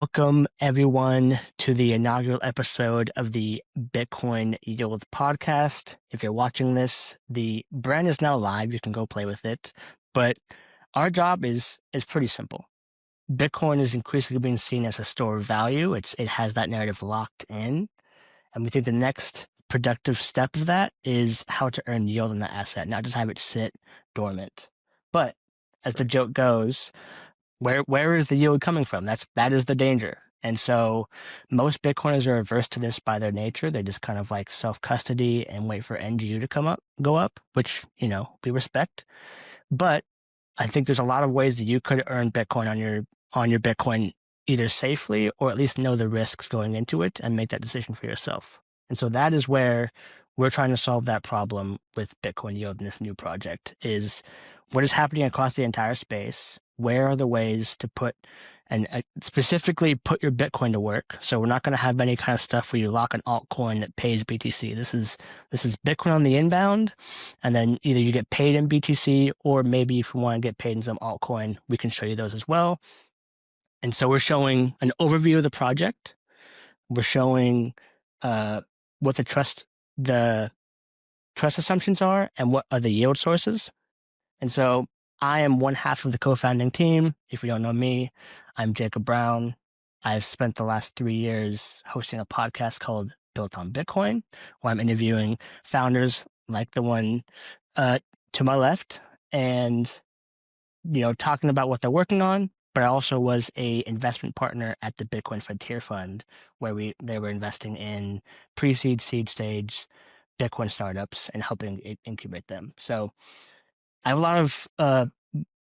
Welcome, everyone, to the inaugural episode of the Bitcoin Yield podcast. If you're watching this, the brand is now live. You can go play with it. But our job is pretty simple. Bitcoin is increasingly being seen as a store of value. It has that narrative locked in. And we think the next productive step of that is how to earn yield on the asset, not just have it sit dormant. But as the joke goes, where is the yield coming from? That is the danger. And so most Bitcoiners are averse to this by their nature. They just kind of like self-custody and wait for NGU to go up, which, we respect. But I think there's a lot of ways that you could earn Bitcoin on your Bitcoin either safely or at least know the risks going into it and make that decision for yourself. And so that is where we're trying to solve that problem with Bitcoin Yield in this new project is what is happening across the entire space. Where are the ways to put and specifically put your Bitcoin to work? So we're not going to have any kind of stuff where you lock an altcoin that pays BTC. This is Bitcoin on the inbound, and then either you get paid in BTC or maybe if you want to get paid in some altcoin, we can show you those as well. And so we're showing an overview of the project. We're showing what the trust assumptions are and what are the yield sources. And so I am one half of the co-founding team. If you don't know me, I'm Jacob Brown. I've spent the last 3 years hosting a podcast called Built on Bitcoin, where I'm interviewing founders like the one to my left and, talking about what they're working on. But I also was a investment partner at the Bitcoin Frontier Fund, where they were investing in pre-seed, seed stage Bitcoin startups and helping incubate them. So I have a lot of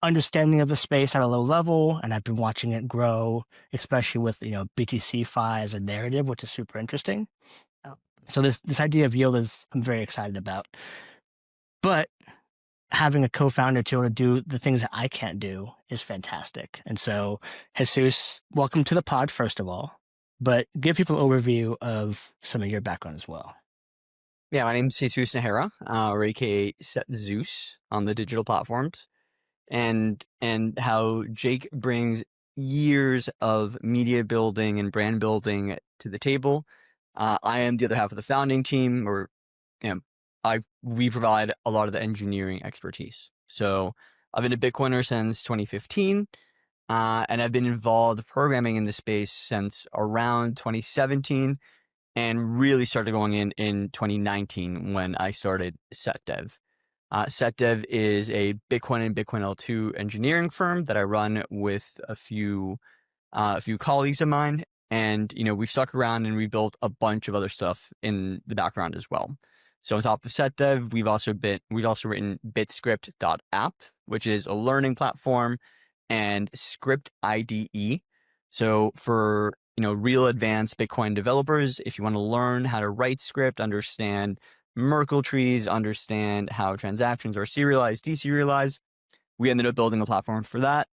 understanding of the space at a low level, and I've been watching it grow, especially with BTC Fi as a narrative, which is super interesting. So this idea of yield I'm very excited about. But having a co-founder to be able to do the things that I can't do is fantastic. And so, Jesus, welcome to the pod, first of all, but give people an overview of some of your background as well. Yeah, my name's Jesus Nahara, or aka Set Zeus on the digital platforms, and how Jake brings years of media building and brand building to the table. I am the other half of the founding team, or we provide a lot of the engineering expertise. So I've been a Bitcoiner since 2015, and I've been involved programming in the space since around 2017. And really started going in 2019 when I started SetDev. SetDev is a Bitcoin and Bitcoin L2 engineering firm that I run with a few colleagues of mine, and we've stuck around and we built a bunch of other stuff in the background as well. So on top of SetDev, we've also written Bitscript.app, which is a learning platform, and Script IDE. So for real advanced Bitcoin developers, if you want to learn how to write script, understand Merkle trees, understand how transactions are serialized, deserialized, we ended up building a platform for that.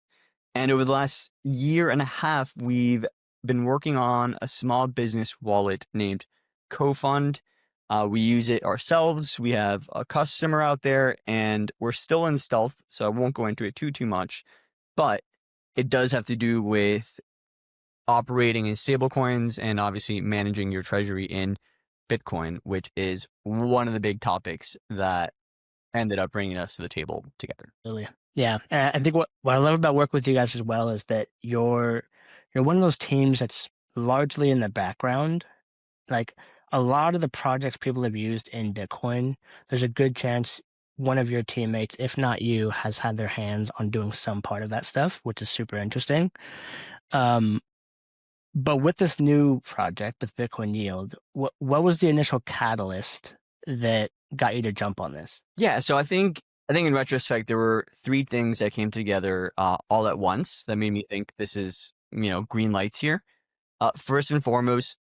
And over the last year and a half, we've been working on a small business wallet named CoFund. We use it ourselves. We have a customer out there, and we're still in stealth, so I won't go into it too much. But it does have to do with operating in stablecoins and obviously managing your treasury in Bitcoin, which is one of the big topics that ended up bringing us to the table together. Really. Yeah. And I think what I love about work with you guys as well is that you're one of those teams that's largely in the background. Like a lot of the projects people have used in Bitcoin, there's a good chance one of your teammates, if not you, has had their hands on doing some part of that stuff, which is super interesting. But with this new project with Bitcoin Yield, what was the initial catalyst that got you to jump on this? Yeah, so I think in retrospect, there were 3 things that came together all at once that made me think this is, green lights here. First and foremost,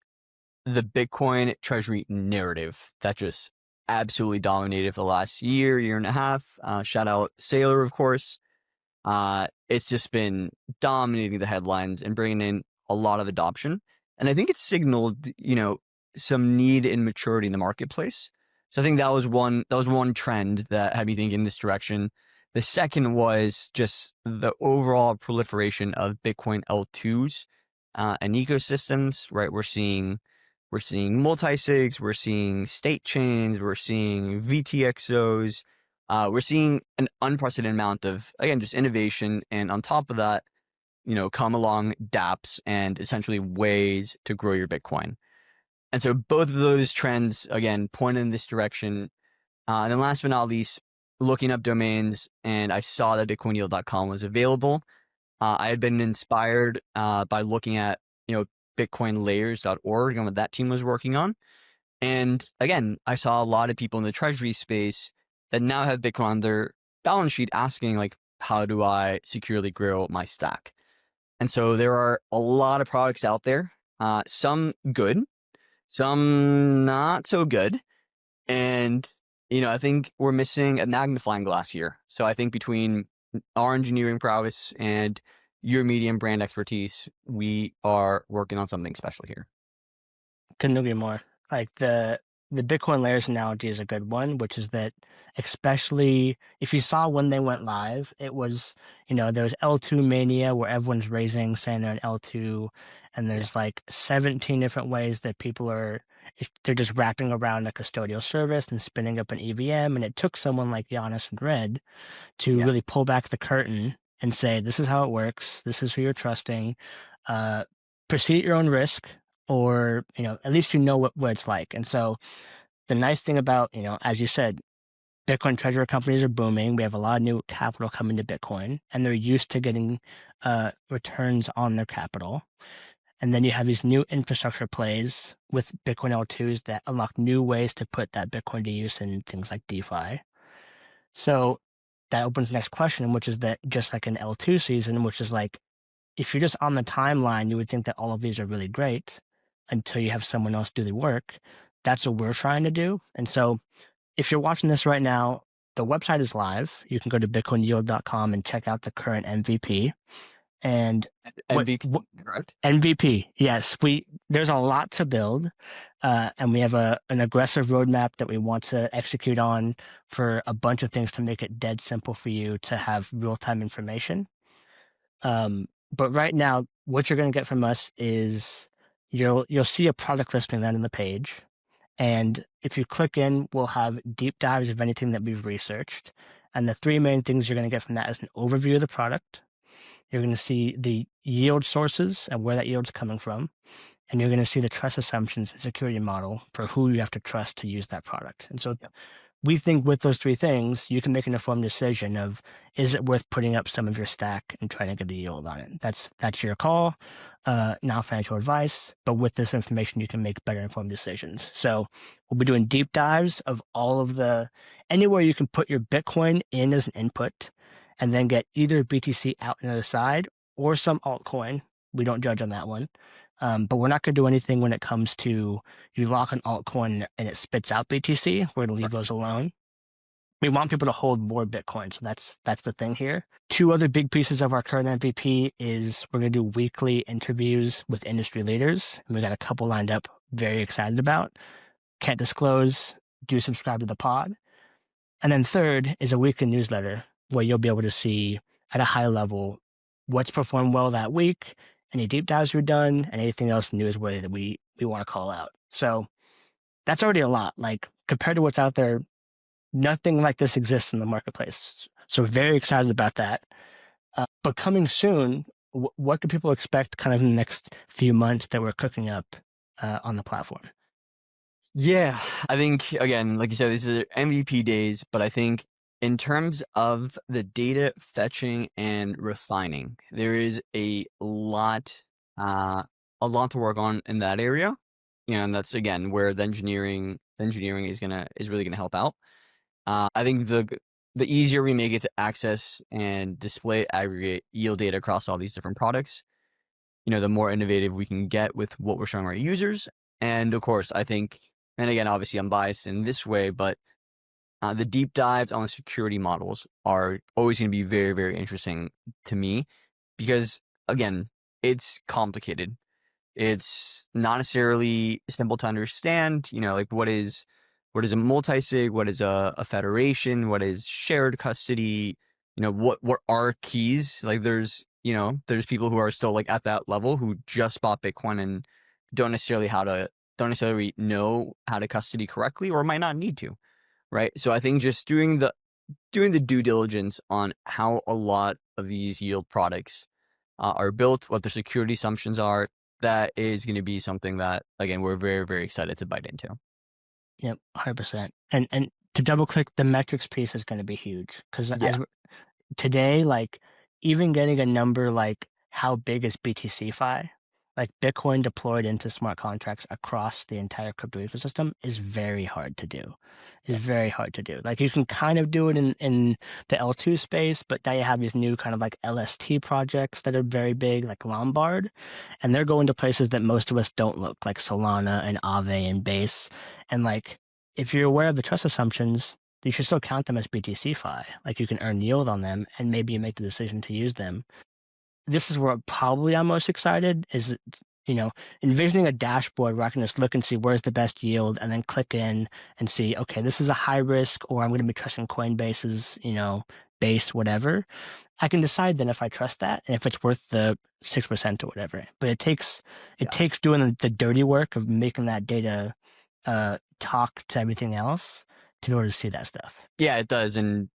the Bitcoin treasury narrative that just absolutely dominated for the last year and a half. Shout out Sailor, of course. It's just been dominating the headlines and bringing in a lot of adoption. And I think it signaled, some need and maturity in the marketplace. So I think that was one trend that had me thinking in this direction. The second was just the overall proliferation of Bitcoin L2s and ecosystems, right? We're seeing multi-sigs, we're seeing state chains, we're seeing VTXOs, we're seeing an unprecedented amount of, again, just innovation, and on top of that, come along dApps and essentially ways to grow your Bitcoin. And so both of those trends, again, point in this direction. And then last but not least, looking up domains, and I saw that BitcoinYield.com was available. I had been inspired by looking at, BitcoinLayers.org and what that team was working on. And again, I saw a lot of people in the treasury space that now have Bitcoin on their balance sheet asking, like, how do I securely grow my stack? And so there are a lot of products out there, some good, some not so good. And, I think we're missing a magnifying glass here. So I think between our engineering prowess and your medium brand expertise, we are working on something special here. Couldn't agree more. Like the Bitcoin layers analogy is a good one, which is that especially if you saw when they went live, it was, there was L2 mania where everyone's raising saying they're an L2, and Yeah. there's like 17 different ways that people are they're just wrapping around a custodial service and spinning up an EVM. And it took someone like Giannis and Red to Yeah. really pull back the curtain and say, this is how it works. This is who you're trusting. Uh, Proceed at your own risk, or, at least what it's like. And so the nice thing about, as you said, Bitcoin treasury companies are booming. We have a lot of new capital coming to Bitcoin, and they're used to getting returns on their capital. And then you have these new infrastructure plays with Bitcoin L2s that unlock new ways to put that Bitcoin to use in things like DeFi. So that opens the next question, which is that just like an L2 season, which is like, if you're just on the timeline, you would think that all of these are really great until you have someone else do the work. That's what we're trying to do. And so if you're watching this right now, the website is live. You can go to bitcoinyield.com and check out the current MVP. And MVP, correct? MVP, yes, there's a lot to build, and we have an aggressive roadmap that we want to execute on for a bunch of things to make it dead simple for you to have real-time information. But right now, what you're going to get from us is you'll see a product listing then in the page, and if you click in, we'll have deep dives of anything that we've researched. And the three main things you're going to get from that is an overview of the product. You're going to see the yield sources and where that yield's coming from. And you're going to see the trust assumptions and security model for who you have to trust to use that product. And so we think with those three things, you can make an informed decision of, is it worth putting up some of your stack and trying to get a yield on it? That's your call, not financial advice, but with this information, you can make better informed decisions. So we'll be doing deep dives of anywhere you can put your Bitcoin in as an input and then get either BTC out on the other side or some altcoin. We don't judge on that one. But we're not going to do anything when it comes to you lock an altcoin and it spits out BTC. We're going to leave those alone. We want people to hold more Bitcoin. So that's the thing here. Two other big pieces of our current MVP is we're going to do weekly interviews with industry leaders. And we got a couple lined up, very excited about. Can't disclose. Do subscribe to the pod. And then third is a weekly newsletter where you'll be able to see at a high level what's performed well that week, any deep dives we've done, and anything else newsworthy that we want to call out. So that's already a lot. Like compared to what's out there, nothing like this exists in the marketplace. So very excited about that. But coming soon, what can people expect kind of in the next few months that we're cooking up on the platform? Yeah, I think, again, like you said, these are MVP days, but I think in terms of the data fetching and refining, there is a lot to work on in that area. And that's, again, where the engineering is really gonna help out. I think the easier we make it to access and display, aggregate yield data across all these different products, the more innovative we can get with what we're showing our users. And of course, I think, and again, obviously I'm biased in this way, but the deep dives on the security models are always going to be very, very interesting to me because, again, it's complicated. It's not necessarily simple to understand, like what is a multi-sig, what is a federation, what is shared custody, what are keys? Like there's there's people who are still like at that level who just bought Bitcoin and don't necessarily know how to custody correctly or might not need to, right? So I think just doing the due diligence on how a lot of these yield products are built, what their security assumptions are, that is going to be something that, again, we're very, very excited to bite into. Yep, 100%. And to double click, the metrics piece is going to be huge because Yeah. today, like even getting a number like how big is BTC Fi, like Bitcoin deployed into smart contracts across the entire crypto ecosystem is very hard to do. Is Yeah. very hard to do. Like you can kind of do it in the L2 space, but now you have these new kind of like LST projects that are very big, like Lombard, and they're going to places that most of us don't look, like Solana and Aave and Base. And like if you're aware of the trust assumptions, you should still count them as BTC Fi. Like you can earn yield on them, and maybe you make the decision to use them. This is where probably I'm most excited is, envisioning a dashboard where I can just look and see where's the best yield and then click in and see, okay, this is a high risk, or I'm going to be trusting Coinbase's, base, whatever. I can decide then if I trust that and if it's worth the 6% or whatever. But it Yeah. takes doing the dirty work of making that data talk to everything else to be able to see that stuff. Yeah, it does. And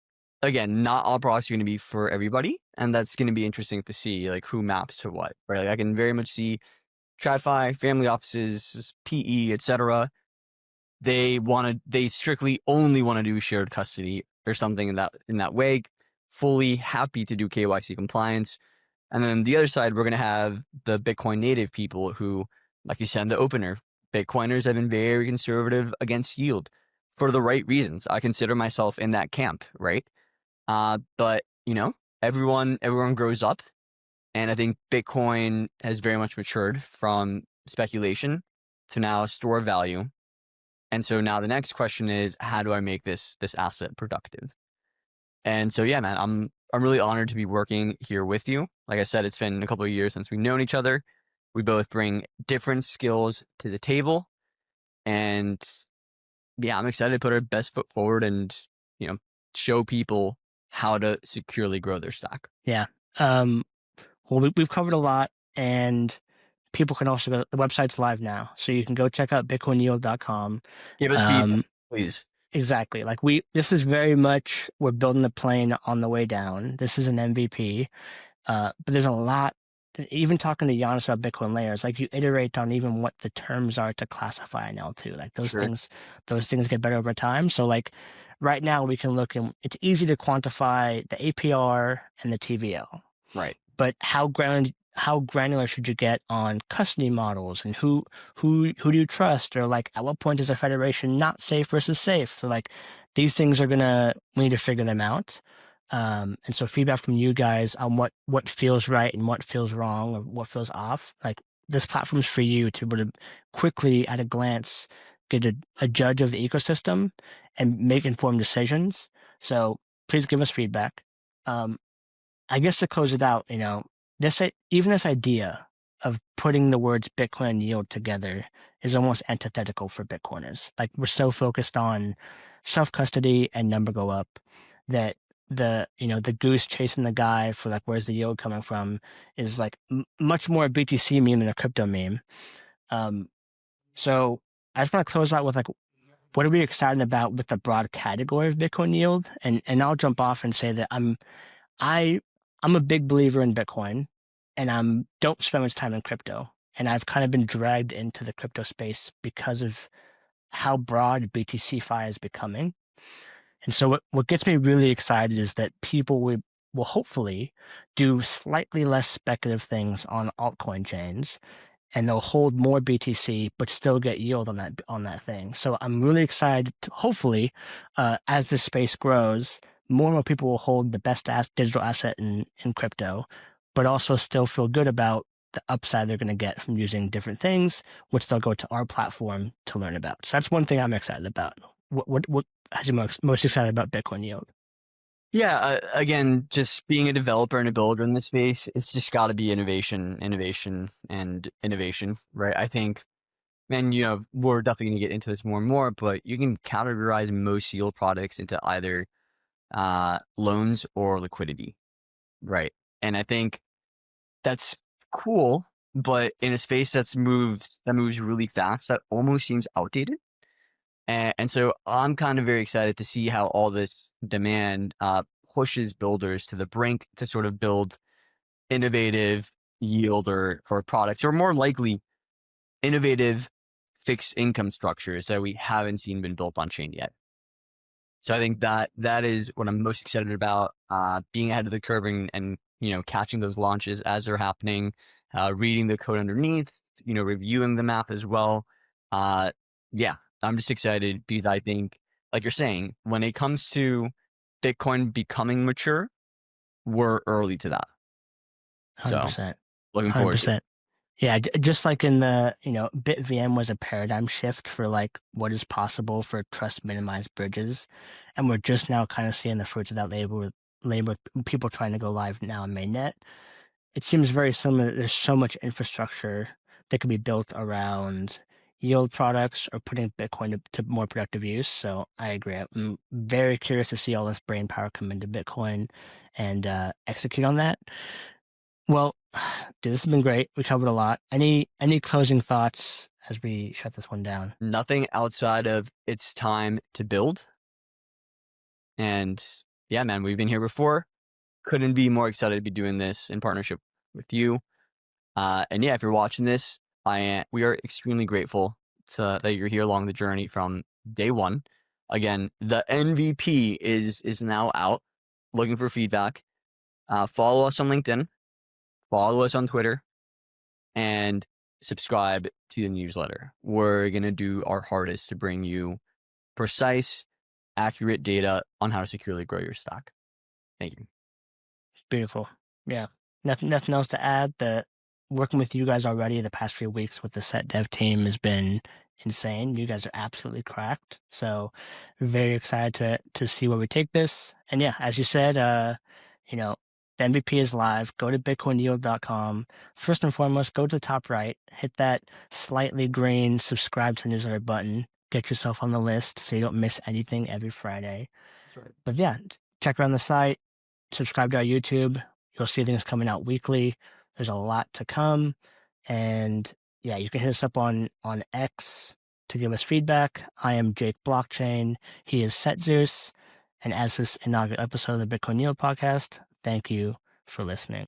again, not all products are going to be for everybody. And that's going to be interesting to see, like, who maps to what, right? Like, I can very much see TradFi, family offices, PE, etc. They strictly only want to do shared custody or something in that way. Fully happy to do KYC compliance. And then the other side, we're going to have the Bitcoin native people who, like you said in the opener, Bitcoiners have been very conservative against yield for the right reasons. I consider myself in that camp, right? But everyone grows up, and I think Bitcoin has very much matured from speculation to now store of value. And so now the next question is, how do I make this asset productive? And so, yeah, man, I'm really honored to be working here with you. Like I said, it's been a couple of years since we've known each other. We both bring different skills to the table, and yeah, I'm excited to put our best foot forward and show people how to securely grow their stock. Yeah. Well, we've covered a lot, and people can also go. The website's live now, so you can go check out BitcoinYield.com. Give us feedback, please. Exactly. Like this is very much we're building the plane on the way down. This is an MVP, but there's a lot. Even talking to Giannis about Bitcoin layers, like you iterate on even what the terms are to classify an L2. Like Sure. those things get better over time. So like right now we can look and it's easy to quantify the APR and the TVL. Right. But how granular should you get on custody models and who do you trust, or like at what point is a federation not safe versus safe? So like these things we need to figure them out. And so feedback from you guys on what feels right and what feels wrong or what feels off. Like this platform's for you to be able to quickly at a glance get a judge of the ecosystem and make informed decisions. So please give us feedback. Um, I guess to close it out, even this idea of putting the words Bitcoin and yield together is almost antithetical for Bitcoiners. Like we're so focused on self-custody and number go up that the goose chasing the guy for like where's the yield coming from is like much more a BTC meme than a crypto meme. Um, so I just want to close out with like what are we excited about with the broad category of Bitcoin yield, and I'll jump off and say that I I'm a big believer in Bitcoin, and don't spend much time in crypto. And I've kind of been dragged into the crypto space because of how broad BTC Fi is becoming. And so what gets me really excited is that people will hopefully do slightly less speculative things on altcoin chains, and they'll hold more BTC but still get yield on that thing. So I'm really excited to hopefully, as this space grows, more and more people will hold the best digital asset in crypto, but also still feel good about the upside they're going to get from using different things, which they'll go to our platform to learn about. So that's one thing I'm excited about. What has you most excited about Bitcoin Yield? Yeah, again, just being a developer and a builder in this space, it's just got to be innovation, and innovation, right? I think, and we're definitely going to get into this more and more, but you can categorize most yield products into either loans or liquidity, right? And I think that's cool, but in a space that moves really fast, that almost seems outdated. And so I'm kind of very excited to see how all this demand pushes builders to the brink to sort of build innovative yield or products, or more likely innovative fixed income structures that we haven't seen been built on chain yet. So I think that is what I'm most excited about, being ahead of the curve and catching those launches as they're happening, reading the code underneath, reviewing the map as well. Uh, yeah, I'm just excited because I think, like you're saying, when it comes to Bitcoin becoming mature, we're early to that. So 100%. looking forward to it. 100%. Yeah, just like in the, BitVM was a paradigm shift for like what is possible for trust minimized bridges. And we're just now kind of seeing the fruits of that labor with people trying to go live now in mainnet. It seems very similar. There's so much infrastructure that could be built around yield products or putting Bitcoin to more productive use. So I agree. I'm very curious to see all this brain power come into Bitcoin and execute on that. Well, dude, this has been great. We covered a lot. Any closing thoughts as we shut this one down? Nothing outside of it's time to build. And yeah, man, we've been here before. Couldn't be more excited to be doing this in partnership with you. And yeah, if you're watching this, we are extremely grateful that you're here along the journey from day one. Again, the MVP is now out, looking for feedback. Follow us on LinkedIn, follow us on Twitter, and subscribe to the newsletter. We're gonna do our hardest to bring you precise, accurate data on how to securely grow your stock. Thank you. It's beautiful. Yeah. Nothing else to add. The working with you guys already the past few weeks with the set dev team has been insane. You guys are absolutely cracked. So very excited to see where we take this. And yeah, as you said, the MVP is live. Go to BitcoinYield.com. First and foremost, go to the top right, hit that slightly green subscribe to newsletter button. Get yourself on the list so you don't miss anything every Friday. That's right. But yeah, check around the site, subscribe to our YouTube. You'll see things coming out weekly. There's a lot to come. And yeah, you can hit us up on X to give us feedback. I am Jake Blockchain. He is Setzeus. And as this inaugural episode of the Bitcoin Yield podcast, thank you for listening.